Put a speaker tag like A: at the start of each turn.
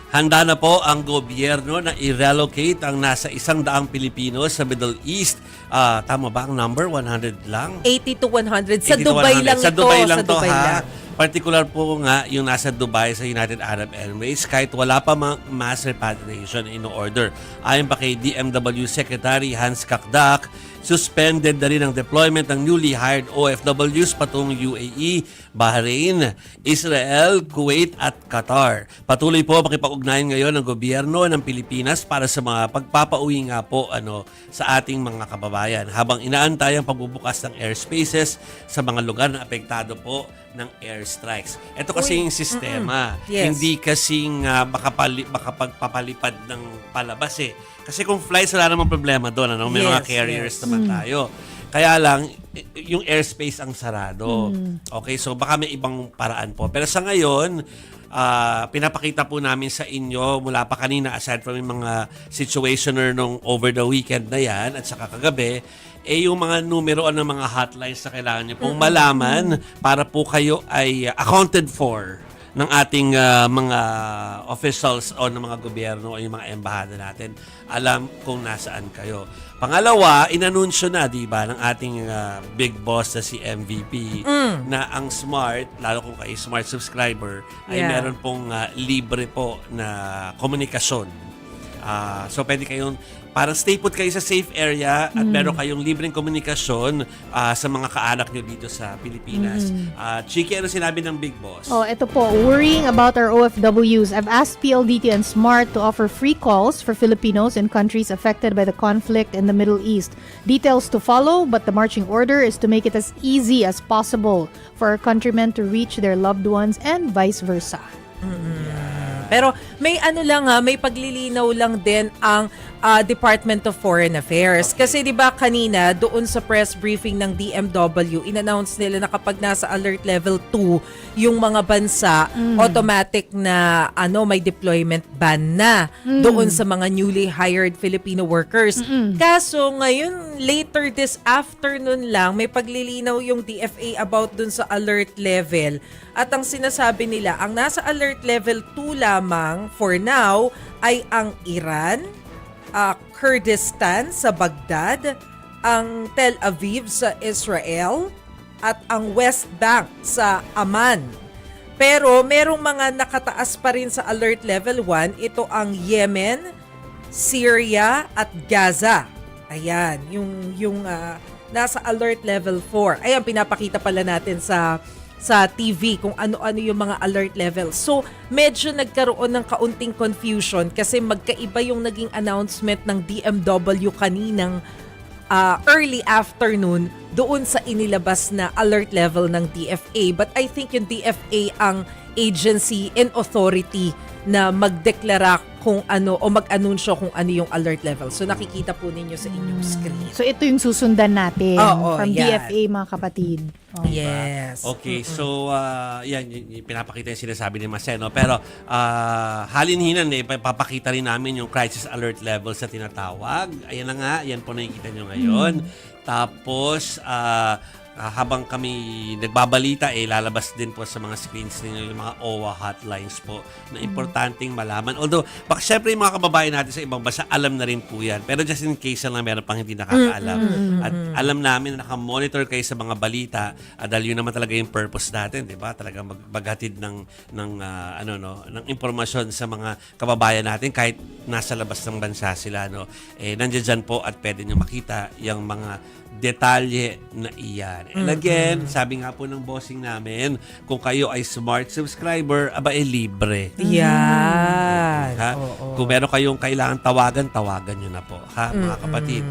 A: Handa na po ang gobyerno na i-relocate ang nasa 100 Pilipino sa Middle East. Tama ba ang number? 100 lang?
B: 80 to 100. Sa
A: 80 to
B: Dubai
A: 100.
B: lang
A: Sa
B: ito.
A: Dubai lang
B: Sa
A: to,
B: Dubai
A: ha?
B: lang.
A: Particular po nga yung nasa Dubai sa United Arab Emirates kahit wala pa mass repatriation in order. Ayon pa kay DMW Secretary Hans Kakdak, suspended na rin ang deployment ng newly hired OFWs patungong UAE, Bahrain, Israel, Kuwait at Qatar. Patuloy po makipag-ugnayan ngayon ng gobyerno ng Pilipinas para sa mga pagpapauwi nga po sa ating mga kababayan habang inaantay ang pagbubukas ng airspaces sa mga lugar na apektado po ng airstrikes. Ito kasi yung sistema.
B: Yes.
A: Hindi kasing makapagpapalipad ng palabas eh. Kasi kung flights, wala namang problema doon. May mga carriers naman tayo. Kaya lang, yung airspace ang sarado. Okay, so baka may ibang paraan po. Pero sa ngayon, pinapakita po namin sa inyo mula pa kanina, aside from yung mga situationer nung over the weekend na yan at saka kagabi, yung mga numero ng mga hotlines na kailangan nyo pong malaman para po kayo ay accounted for ng ating mga officials o ng mga gobyerno o yung mga embahada natin. Alam kung nasaan kayo. Pangalawa, inanunsyo na, di ba, ng ating big boss na si MVP na ang Smart, lalo kung kayo Smart subscriber, ay meron pong libre po na komunikasyon. So, pwede kayong parang stay put kayo sa safe area at meron kayong libreng komunikasyon sa mga kaanak nyo dito sa Pilipinas. Chiki, ano sinabi ng Big Boss?
C: Ito po. Worrying about our OFWs. I've asked PLDT and SMART to offer free calls for Filipinos in countries affected by the conflict in the Middle East. Details to follow, but the marching order is to make it as easy as possible for our countrymen to reach their loved ones and vice versa.
B: Pero may may paglilinaw lang din ang Department of Foreign Affairs. Kasi 'di ba kanina doon sa press briefing ng DMW, in-announce nila na kapag nasa alert level 2 yung mga bansa, automatic na may deployment ban na doon sa mga newly hired Filipino workers. Kaso ngayon later this afternoon lang may paglilinaw yung DFA about doon sa alert level. At ang sinasabi nila, ang nasa alert level 2 lamang for now ay ang Iran, Kurdistan sa Baghdad, ang Tel Aviv sa Israel, at ang West Bank sa Amman. Pero merong mga nakataas pa rin sa alert level 1. Ito ang Yemen, Syria at Gaza. Ayan, yung nasa alert level 4. Ayan, pinapakita pala natin sa TV kung ano-ano yung mga alert level. So, medyo nagkaroon ng kaunting confusion kasi magkaiba yung naging announcement ng DMW kaninang early afternoon doon sa inilabas na alert level ng DFA. But I think yung DFA ang agency and authority na magdeklara kung ano o mag-anunsyo kung ano yung alert level. So nakikita po ninyo sa inyong screen.
C: So ito yung susundan natin from
B: yan.
C: DFA, mga kapatid.
B: Yes.
A: Okay, so yan, pinapakita yung sinasabi ni Maseno. Pero halinhinan papakita rin namin yung crisis alert levels na tinatawag. Ayan na nga, yan po nakikita nyo ngayon. Tapos, habang kami nagbabalita, lalabas din po sa mga screens ninyo yung mga OWA hotlines po na importanteng malaman. Although, syempre yung mga kababayan natin sa ibang bansa, alam na rin po yan. Pero just in case lang meron pang hindi nakakaalam. At alam namin na nakamonitor kayo sa mga balita dahil yun naman talaga yung purpose natin, di ba? Talaga maghatid ng impormasyon sa mga kababayan natin kahit nasa labas ng bansa sila. Nandiyan dyan po at pwede nyo makita yung mga detalye na iyan. And again, sabi nga po ng bossing namin, kung kayo ay Smart subscriber, libre.
B: Yan.
A: Ha? Kung meron kayong kailangan tawagan nyo na po, ha, mga kapatid.